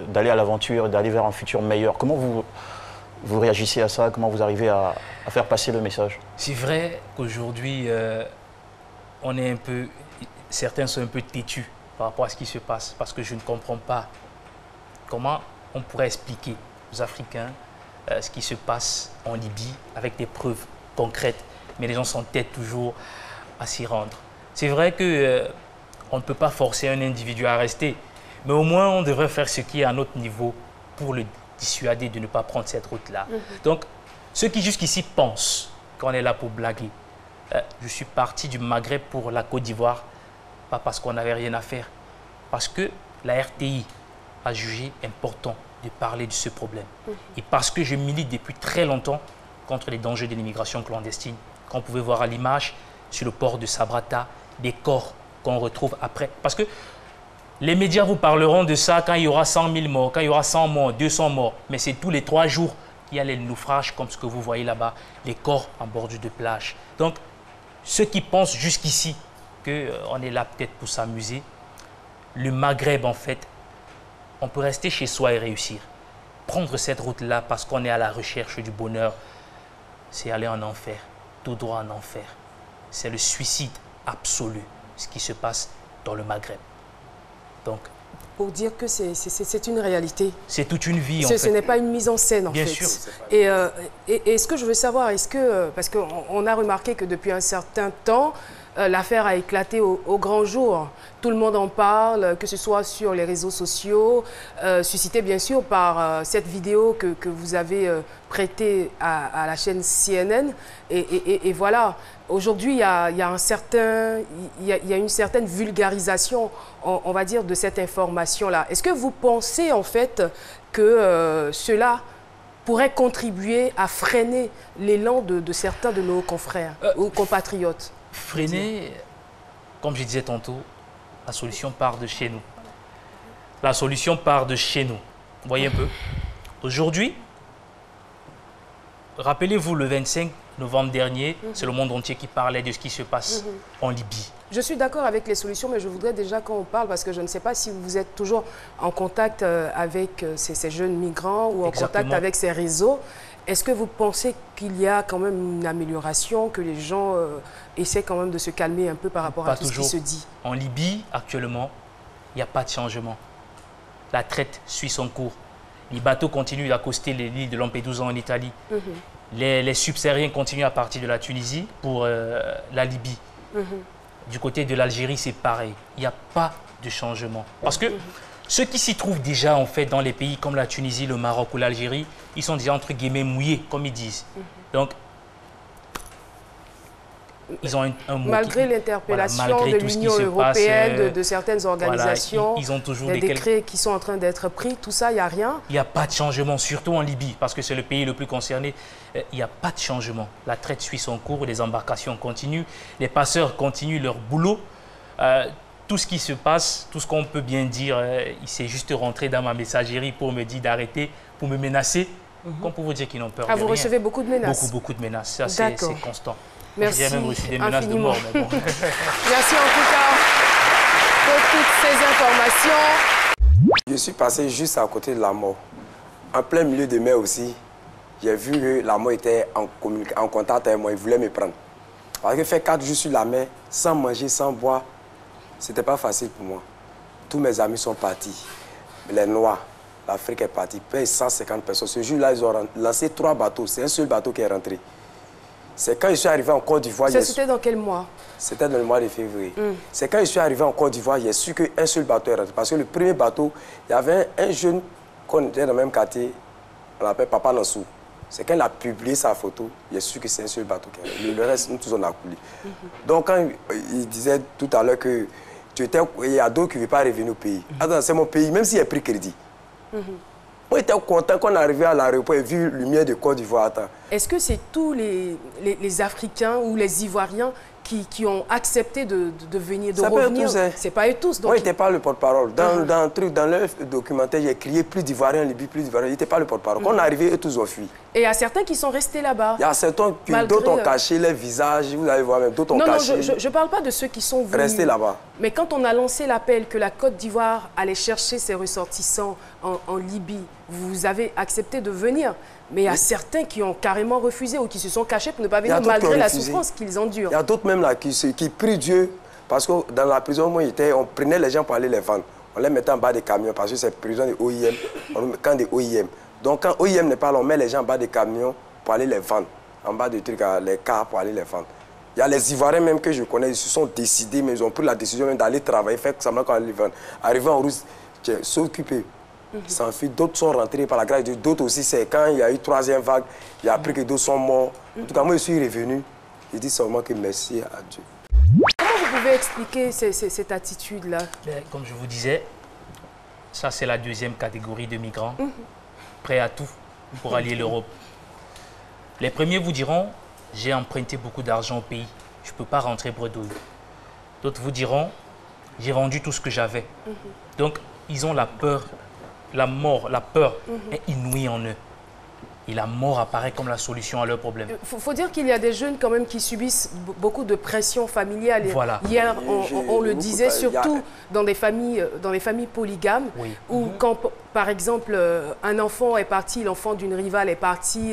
F: d'aller à l'aventure, d'aller vers un futur meilleur. Comment vous réagissez à ça? Comment vous arrivez à faire passer le message?
C: C'est vrai qu'aujourd'hui, certains sont un peu têtus par rapport à ce qui se passe, parce que je ne comprends pas comment on pourrait expliquer aux Africains ce qui se passe en Libye avec des preuves concrètes, mais les gens s'entêtent toujours à s'y rendre. C'est vrai qu'on ne peut pas forcer un individu à rester, mais au moins on devrait faire ce qui est à notre niveau pour le dissuader de ne pas prendre cette route-là. Donc, ceux qui jusqu'ici pensent qu'on est là pour blaguer, je suis parti du Maghreb pour la Côte d'Ivoire, pas parce qu'on n'avait rien à faire, parce que la RTI a jugé important de parler de ce problème. Et parce que je milite depuis très longtemps contre les dangers de l'immigration clandestine. Quand on pouvait voir à l'image, sur le port de Sabrata, des corps qu'on retrouve après. Parce que les médias vous parleront de ça quand il y aura 100 000 morts, quand il y aura 100 morts, 200 morts. Mais c'est tous les 3 jours qu'il y a les naufrages comme ce que vous voyez là-bas, les corps en bordure de plage. Donc, ceux qui pensent jusqu'ici qu'on est là peut-être pour s'amuser, le Maghreb, en fait, on peut rester chez soi et réussir. Prendre cette route-là parce qu'on est à la recherche du bonheur, c'est aller en enfer, tout droit en enfer. C'est le suicide absolu, ce qui se passe dans le Maghreb. Donc,
A: pour dire que c'est une réalité.
C: C'est toute une vie, en fait.
A: Ce n'est pas une mise en scène, en fait.
C: Bien sûr.
A: Et ce que je veux savoir, est-ce que, parce qu'on a remarqué que depuis un certain temps, l'affaire a éclaté au grand jour. Tout le monde en parle, que ce soit sur les réseaux sociaux, suscité bien sûr par cette vidéo que vous avez prêtée à la chaîne CNN. Et voilà, aujourd'hui, il y a une certaine vulgarisation, on va dire, de cette information-là. Est-ce que vous pensez en fait que cela pourrait contribuer à freiner l'élan de certains de nos confrères ou compatriotes?
C: Freiner, comme je disais tantôt, la solution part de chez nous. La solution part de chez nous. Vous voyez un peu? Aujourd'hui, rappelez-vous le 25 novembre dernier, c'est le monde entier qui parlait de ce qui se passe en Libye.
A: Je suis d'accord avec les solutions, mais je voudrais déjà qu'on parle, parce que je ne sais pas si vous êtes toujours en contact avec ces jeunes migrants ou en contact avec ces réseaux. Est-ce que vous pensez qu'il y a quand même une amélioration, que les gens essaient quand même de se calmer un peu par rapport à tout ce qui se dit?
C: En Libye, actuellement, il n'y a pas de changement. La traite suit son cours. Les bateaux continuent d'accoster l'île de Lampedusa en Italie. Les subsahariens continuent à partir de la Tunisie pour la Libye. Du côté de l'Algérie, c'est pareil. Il n'y a pas de changement. Parce que ceux qui s'y trouvent déjà, en fait, dans les pays comme la Tunisie, le Maroc ou l'Algérie, ils sont déjà, entre guillemets, mouillés, comme ils disent. Donc, ils ont un mot
A: malgré l'interpellation de l'Union européenne, de certaines organisations,
C: ils ont toujours
A: des décrets qui sont en train d'être pris, tout ça, il n'y a rien?
C: Il n'y a pas de changement, surtout en Libye, parce que c'est le pays le plus concerné. Il n'y a pas de changement. La traite suit son cours, les embarcations continuent, les passeurs continuent leur boulot. Tout ce qui se passe, tout ce qu'on peut bien dire, il s'est juste rentré dans ma messagerie pour me dire d'arrêter, pour me menacer. Comme pour vous dire qu'ils n'ont peur de rien.
A: Vous recevez beaucoup de menaces?
C: Beaucoup de menaces. Ça, c'est constant.
A: Merci.
C: J'ai même reçu des menaces de mort. Mais bon.
A: Merci en tout cas pour toutes ces informations.
E: Je suis passé juste à côté de la mort. En plein milieu de mer aussi, j'ai vu que la mort était en contact avec moi. Il voulait me prendre. Parce que faire 4 jours sur la mer, sans manger, sans boire, c'était pas facile pour moi. Tous mes amis sont partis. Les Noirs, l'Afrique est partie. 150 personnes. Ce jour-là, ils ont lancé 3 bateaux. C'est un seul bateau qui est rentré. C'est quand je suis arrivé en Côte d'Ivoire...
A: C'était dans quel mois?
E: C'était dans le mois de février. C'est quand je suis arrivé en Côte d'Ivoire, j'ai su qu'un seul bateau est rentré. Parce que le premier bateau, il y avait un jeune qu'on était dans le même quartier, on l'appelle Papa Nassou. C'est quand il a publié sa photo, j'ai su que c'est un seul bateau qui est rentré. Le reste, nous tous, on a coulé. Donc quand il disait tout à l'heure que il y a d'autres qui ne veulent pas revenir au pays. Attends, c'est mon pays, même s'il a pris crédit. Moi, j'étais content qu'on arrivait à l'aéroport et vu lumière de Côte d'Ivoire.
A: Est-ce que c'est tous les Africains ou les Ivoiriens qui ont accepté de venir, de revenir? C'est pas eux tous.
E: Moi, il n'était pas le porte-parole. Dans leur documentaire, j'ai crié plus d'Ivoiriens en Libye, plus d'Ivoiriens. Il n'était pas le porte-parole. Quand on est arrivé, eux tous ont fui.
A: Et il y a certains qui sont restés là-bas.
E: Il y a certains qui d'autres ont caché leur visage. Vous allez voir même, d'autres ont caché.
A: Non, je ne parle pas de ceux qui sont venus.
E: Restés là-bas.
A: Mais quand on a lancé l'appel que la Côte d'Ivoire allait chercher ses ressortissants en Libye, vous avez accepté de venir. Mais il y a certains qui ont carrément refusé ou qui se sont cachés pour ne pas venir malgré la souffrance qu'ils endurent.
E: Il y a d'autres même là qui prient Dieu. Parce que dans la prison, moi, on prenait les gens pour aller les vendre. On les mettait en bas des camions parce que c'est prison de OIM, camp de OIM. Donc quand OIM n'est pas là, on met les gens en bas des camions pour aller les vendre. En bas des trucs, les cars pour aller les vendre. Il y a les Ivoiriens même que je connais, ils se sont décidés, mais ils ont pris la décision même d'aller travailler, faire semblant qu'on allait les vendre. Arrivés en route, s'occuper. S'enfuient, d'autres sont rentrés par la grâce de Dieu, d'autres aussi, c'est quand il y a eu troisième vague, il a appris que d'autres sont morts. En tout cas, moi, je suis revenu. Je dis seulement que merci à Dieu.
A: Comment vous pouvez expliquer cette attitude-là?
C: Comme je vous disais, ça c'est la deuxième catégorie de migrants, prêts à tout pour allier l'Europe. Les premiers vous diront, j'ai emprunté beaucoup d'argent au pays, je ne peux pas rentrer bredouille. D'autres vous diront, j'ai vendu tout ce que j'avais. Donc, ils ont la peur. La mort, la peur est inouïe en eux. Et la mort apparaît comme la solution à leurs problèmes.
A: Il faut dire qu'il y a des jeunes quand même qui subissent beaucoup de pression familiale.
C: Voilà.
A: Hier, on le disait, surtout dans des familles polygames, où quand, par exemple, un enfant est parti, l'enfant d'une rivale est parti,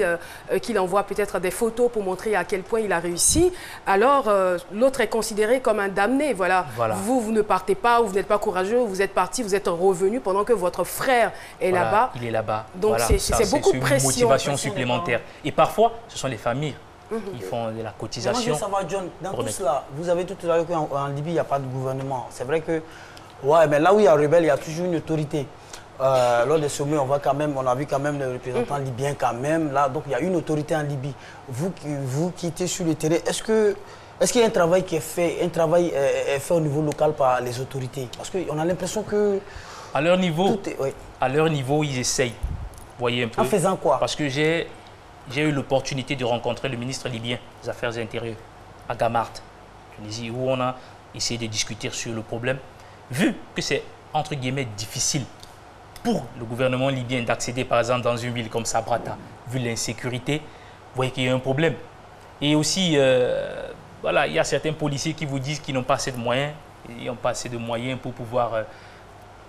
A: qu'il envoie peut-être des photos pour montrer à quel point il a réussi, alors l'autre est considéré comme un damné. Voilà. Vous ne partez pas, vous n'êtes pas courageux, vous êtes parti, vous êtes revenu pendant que votre frère est là-bas.
C: Il est là-bas.
A: Donc c'est beaucoup de pression.
C: Supplémentaire. Et parfois, ce sont les familles qui font de la cotisation.
B: Moi, je veux savoir, John, dans tout cela, vous avez tout à l'heure qu'en Libye, il n'y a pas de gouvernement. C'est vrai que, ouais, mais là où il y a rebelle, il y a toujours une autorité. Lors des sommets, on a vu quand même le représentant libyen quand même. Là, donc il y a une autorité en Libye. Vous qui étiez sur le terrain, est-ce qu'il y a un travail qui est fait, est fait au niveau local par les autorités? Parce qu'on a l'impression que...
C: À leur niveau, ils essayent. Voyez un peu.
B: En faisant quoi?
C: Parce que j'ai eu l'opportunité de rencontrer le ministre libyen des Affaires intérieures à Gamart, Tunisie, où on a essayé de discuter sur le problème. Vu que c'est, entre guillemets, difficile pour le gouvernement libyen d'accéder, par exemple, dans une ville comme Sabrata, vu l'insécurité, vous voyez qu'il y a un problème. Et aussi, voilà, il y a certains policiers qui vous disent qu'ils n'ont pas assez de moyens, ils n'ont pas assez de moyens pour pouvoir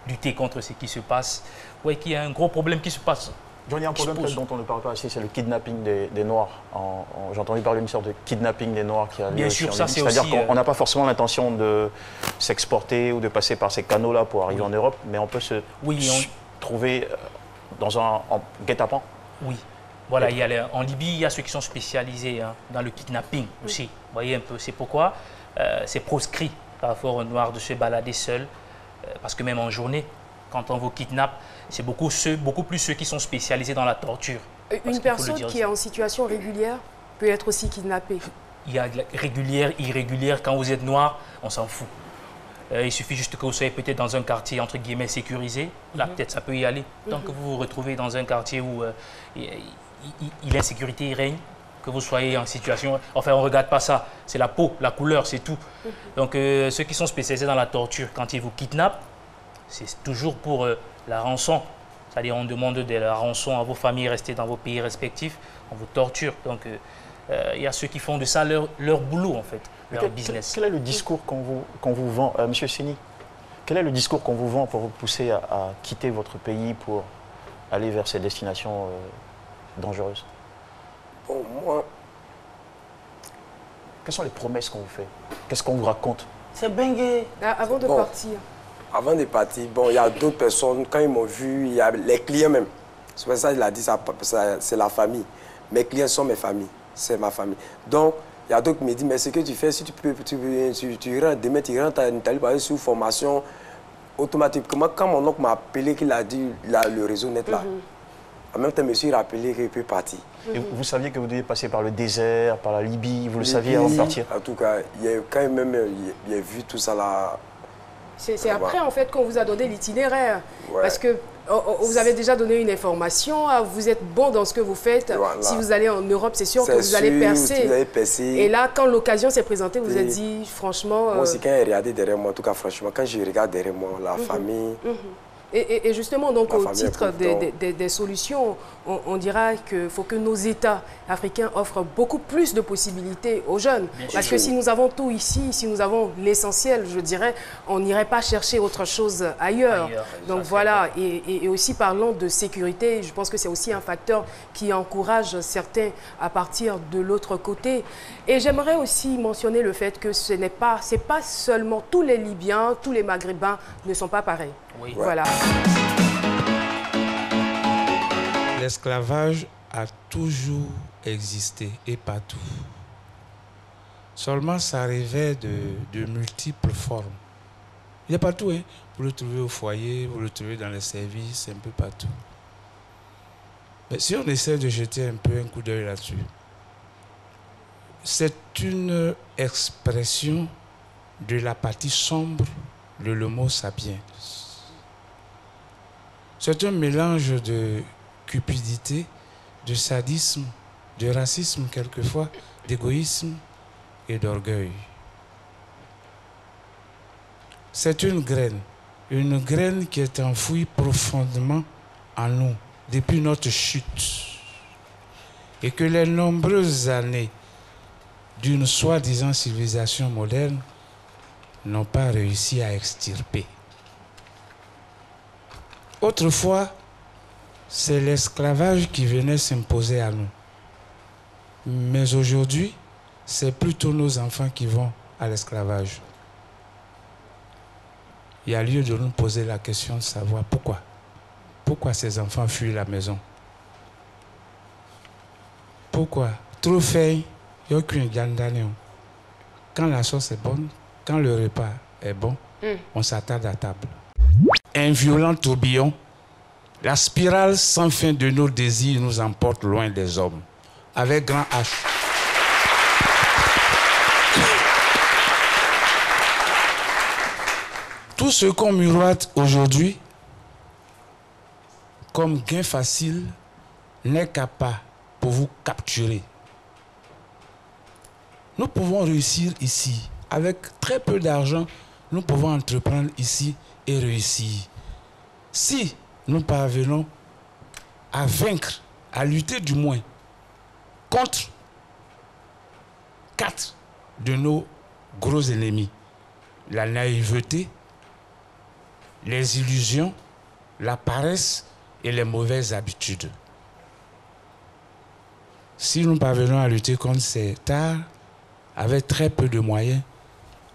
C: lutter contre ce qui se passe. Vous voyez qu'il y a un gros problème qui se passe.
F: Il y a un problème dont on ne parle pas assez, c'est le kidnapping des Noirs. J'ai entendu parler d'une sorte de kidnapping des Noirs qui a lieu.
C: Bien sûr, ça c'est aussi...
F: C'est-à-dire qu'on n'a pas forcément l'intention de s'exporter ou de passer par ces canaux-là pour arriver en Europe, mais on peut se trouver dans un guet-apens.
C: Oui. Voilà, en Libye, il y a ceux qui sont spécialisés dans le kidnapping aussi. Vous voyez un peu, c'est pourquoi c'est proscrit par rapport aux Noirs de se balader seuls. Parce que même en journée, quand on vous kidnappe, c'est beaucoup plus ceux qui sont spécialisés dans la torture.
A: Une personne qui est en situation régulière peut être aussi kidnappée.
C: Il y a régulière, irrégulière. Quand vous êtes noir, on s'en fout. Il suffit juste que vous soyez peut-être dans un quartier entre guillemets sécurisé. Là, peut-être ça peut y aller. Tant que vous vous retrouvez dans un quartier où l'insécurité règne, que vous soyez en situation... Enfin, on ne regarde pas ça. C'est la peau, la couleur, c'est tout. Donc, ceux qui sont spécialisés dans la torture, quand ils vous kidnappent, c'est toujours pour la rançon. C'est-à-dire, on demande de la rançon à vos familles restées dans vos pays respectifs. On vous torture. Donc, il y a ceux qui font de ça leur boulot, en fait, leur business.
F: Quel est le discours qu'on vous vend, Monsieur Seni, quel est le discours qu'on vous vend pour vous pousser à quitter votre pays pour aller vers ces destinations dangereuses?
E: Bon, moi...
F: Quelles sont les promesses qu'on vous fait? Qu'est-ce qu'on vous raconte?
B: C'est bengué.
A: Avant de partir.
E: Avant de partir, bon, il y a d'autres personnes, quand ils m'ont vu, il y a les clients même. C'est pour ça qu'il a dit, c'est la famille. Mes clients sont mes familles, c'est ma famille. Donc, il y a d'autres qui me disent, mais ce que tu fais, si tu rentres, demain tu rentres en Italie, par exemple, sous formation, automatiquement, quand mon oncle m'a appelé, qu'il a dit, le réseau net là, en même temps, je me suis rappelé qu'il peut partir.
F: Et vous saviez que vous deviez passer par le désert, par la Libye, vous le saviez avant de partir?
E: En tout cas, quand même, il a vu tout ça là.
A: C'est après, en fait, qu'on vous a donné l'itinéraire.
E: Ouais.
A: Parce que vous avez déjà donné une information, vous êtes bon dans ce que vous faites. Voilà. Si vous allez en Europe, c'est sûr que vous allez percer. Et là, quand l'occasion s'est présentée, vous vous êtes dit, franchement...
E: Moi aussi, quand j'ai regardé derrière moi, en tout cas, franchement, quand je regarde derrière moi, la famille...
A: Et justement, donc, au titre des solutions, on dira qu'il faut que nos États africains offrent beaucoup plus de possibilités aux jeunes. Parce que si nous avons tout ici, si nous avons l'essentiel, je dirais, on n'irait pas chercher autre chose ailleurs. Donc voilà, et aussi parlons de sécurité, je pense que c'est aussi un facteur qui encourage certains à partir de l'autre côté. Et j'aimerais aussi mentionner le fait que c'est pas seulement tous les Libyens, tous les Maghrébins ne sont pas pareils.
C: Oui.
A: Voilà.
G: L'esclavage a toujours existé et partout. Seulement, ça arrivait de multiples formes. Il y a partout, hein. Vous le trouvez au foyer, vous le trouvez dans les services, un peu partout. Mais si on essaie de jeter un peu un coup d'œil là-dessus, c'est une expression de la partie sombre de l'Homo sapiens. C'est un mélange de cupidité, de sadisme, de racisme quelquefois, d'égoïsme et d'orgueil. C'est une graine qui est enfouie profondément en nous depuis notre chute et que les nombreuses années d'une soi-disant civilisation moderne n'ont pas réussi à extirper. Autrefois, c'est l'esclavage qui venait s'imposer à nous. Mais aujourd'hui, c'est plutôt nos enfants qui vont à l'esclavage. Il y a lieu de nous poser la question de savoir pourquoi. Pourquoi ces enfants fuient la maison? Pourquoi? Trop fait, il n'y a aucune gandane. Quand la sauce est bonne, quand le repas est bon, on s'attarde à table. Un violent tourbillon, la spirale sans fin de nos désirs nous emporte loin des hommes, avec grand H. Tout ce qu'on miroite aujourd'hui comme gain facile n'est qu'à pas pour vous capturer. Nous pouvons réussir ici. Avec très peu d'argent, nous pouvons entreprendre ici et réussir. Si nous parvenons à vaincre, à lutter du moins contre 4 de nos gros ennemis, la naïveté, les illusions, la paresse et les mauvaises habitudes. Si nous parvenons à lutter contre ces tares, avec très peu de moyens,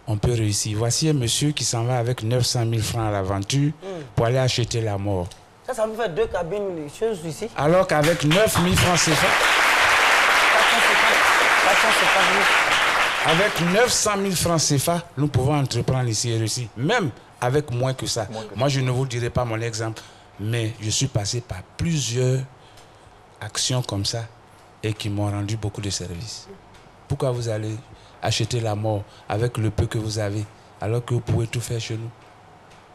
G: on peut réussir. Voici un monsieur qui s'en va avec 900 000 francs à l'aventure pour aller acheter la mort.
B: Ça nous fait 2 cabines, les choses ici.
G: Alors qu'avec 9 000 francs CFA, avec 900 000 francs CFA, nous pouvons entreprendre ici et réussir. Même avec moins que ça. Moi, je ne vous dirai pas mon exemple, mais je suis passé par plusieurs actions comme ça et qui m'ont rendu beaucoup de services. Pourquoi vous allez acheter la mort avec le peu que vous avez, alors que vous pouvez tout faire chez nous?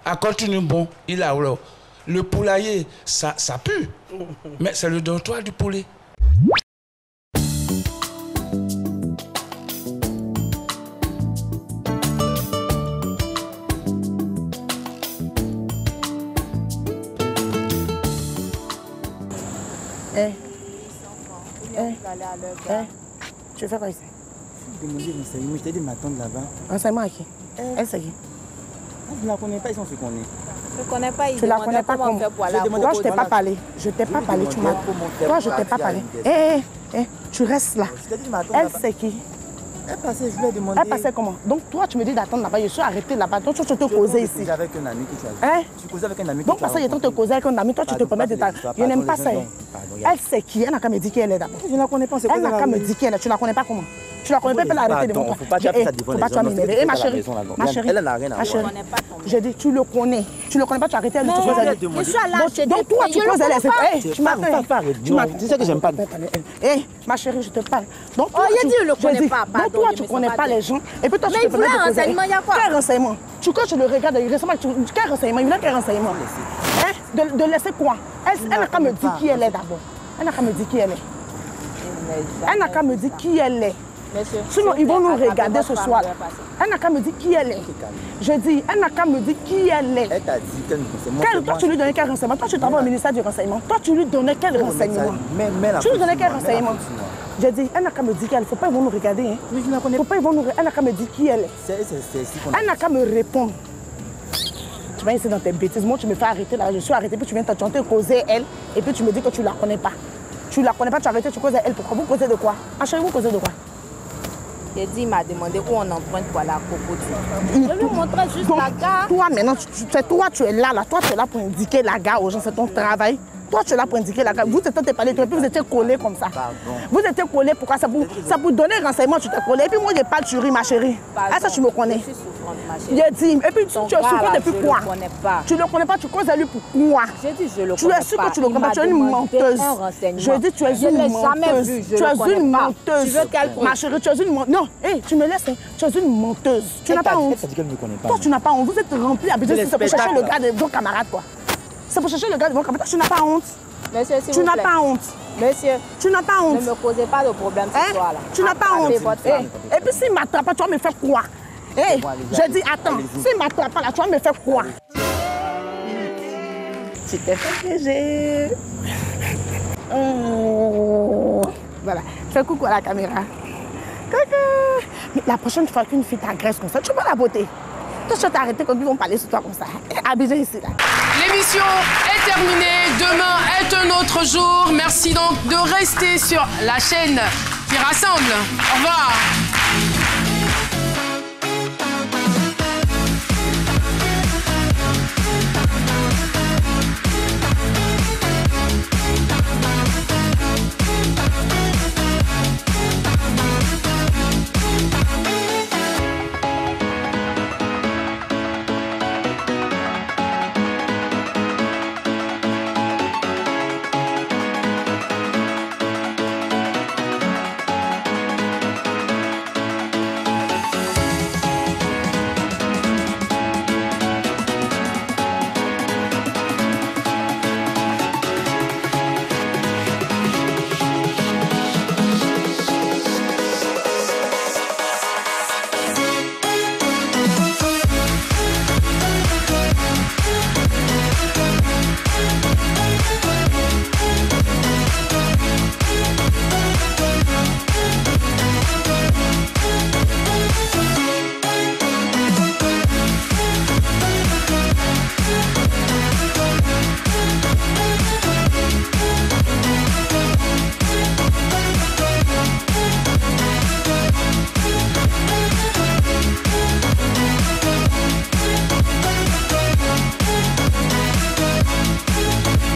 G: À continue bon, il a le poulailler, ça pue, mais c'est le dortoir du poulet.
H: Tu fais quoi ici?
I: Je demandais renseignement, je t'ai dit m'attendre là-bas.
H: Renseignement à qui? Elle c'est qui?
I: Je ne la connais pas, ils sont se connaissent.
H: Je ne connais pas, tu la connais pas comment? Toi, je t'ai pas parlé. Je t'ai pas parlé, tu m'as... Toi, je t'ai pas parlé. Tu restes là. Elle c'est qui?
I: Elle passait, je lui ai demandé...
H: Elle passait comment? Donc toi, tu me dis d'attendre là-bas, je suis arrêté là-bas. Donc tu te causais ici.
I: Tu avec un ami qui t'a... Tu causais avec un ami qui t'a...
H: Donc parce qu'il est temps de te causer avec un ami, toi tu te permets de t'arrêter. Je n'aime pas ça. Elle c'est qui? Elle n'a qu'à me dire qui elle est d'abord.
I: Je ne la connais pas, c'est
H: elle n'a qu'à me dire qui elle est. Tu la connais pas comment? Tu la connais pas, elle peut l'arrêter devant toi.
I: Faut pas dire ça devant les gens.
H: Ma chérie,
I: elle n'a rien à voir.
H: Je dis, tu le connais. Tu le connais pas, tu as arrêté, elle te pose elle.
I: Je suis à l'âge.
H: Donc toi, tu poses elle. Tu m'as
I: tu sais que j'aime pas.
H: Ma chérie, je te parle. Donc
J: toi, tu ne le connais pas.
H: Donc toi, tu connais pas les gens. Et puis toi, tu te permets de poser.
J: Mais il y a quoi?
H: Quel renseignement? quand je le regarde, il ressemble à quel renseignement? Il a quel renseignement? Hein? De laisser quoi? Elle n'a qu'à me dire qui elle est d'abord. Elle n'a qu'à me dire qui elle est. Elle n'a qu'à me dire qui elle est. Sinon, ils vont nous regarder ce soir. Elle n'a qu'à me dire qui elle est. Je dis, elle n'a qu'à me dire qui elle est.
I: Elle t'a dit quel renseignement?
H: Toi, tu lui donnais quel renseignement? Toi, tu travailles au ministère du renseignement. Toi, tu lui donnais quel renseignement? Tu lui donnais quel renseignement? Je dis, elle n'a qu'à me dire qu'elle. Il ne faut pas ils vont nous regarder. Hein.
I: Oui, je la connais.
H: Faut pas ils vont nous. Elle n'a qu'à me dire qui elle est. Elle n'a qu'à me répondre. Tu vas essayer dans tes bêtises. Moi, tu me fais arrêter là. Je suis arrêtée, puis tu viens te causer elle. Et puis tu me dis que tu ne la connais pas. Tu ne la connais pas, tu as arrêté, tu causes elle. Pourquoi? Vous causez de quoi? Ah, chérie, vous causez de quoi?
J: Il dit, il m'a demandé où on emprunte pour aller à Cocotier. Je lui montrer juste la gare.
H: Toi, maintenant, tu es là. Toi, tu es là pour indiquer la gare aux gens. C'est ton travail. Toi, tu es là pour indiquer la gare. Vous étiez parlé, puis vous étiez collés comme ça.
I: Pardon.
H: Vous étiez collés, pourquoi? Ça pour donner renseignement, tu t'es collé. Et puis moi, je parle, tu ris, ma chérie. Ah, ça, tu me connais.
J: Je suis souffrante, ma chérie.
H: J'ai dit, et puis tu es souffrante depuis quoi?
J: Je ne le connais pas.
H: Tu ne le connais pas, tu causes à lui pourquoi?
J: J'ai dit, je le connais pas.
H: Tu es sûr que tu le connais pas, tu es une menteuse. Je dis, tu es une menteuse. Tu es une menteuse.
J: Tu veux qu'elle
H: ma chérie, tu es une menteuse. Non, hé, tu me laisses, tu es une menteuse. Tu n'as pas honte. Toi, tu n'as pas honte. Vous êtes remplis à c'est pour chercher le gars de vos camarades, quoi. C'est pour chercher le gars de vos camarades. Tu n'as pas honte.
J: Monsieur, s'il
H: tu
J: vous plaît.
H: n'as pas honte.
J: Monsieur,
H: tu n'as pas honte.
J: Ne me causez pas de problème ce soir-là.
H: Tu n'as pas honte. Et puis s'il ne m'attrape pas, tu vas me faire quoi? Hey, je dis, attends, s'il ne m'attrape pas là, tu vas me faire quoi? Tu t'es fait piéger. Voilà, fais coucou à la caméra. Coucou. Mais la prochaine fois qu'une fille t'agresse comme ça, tu vas la beauté. Toi, je vais t'arrêter quand ils vont parler sur toi comme ça. Abidjan ici, là.
A: L'émission est terminée. Demain est un autre jour. Merci donc de rester sur la chaîne qui rassemble. Au revoir.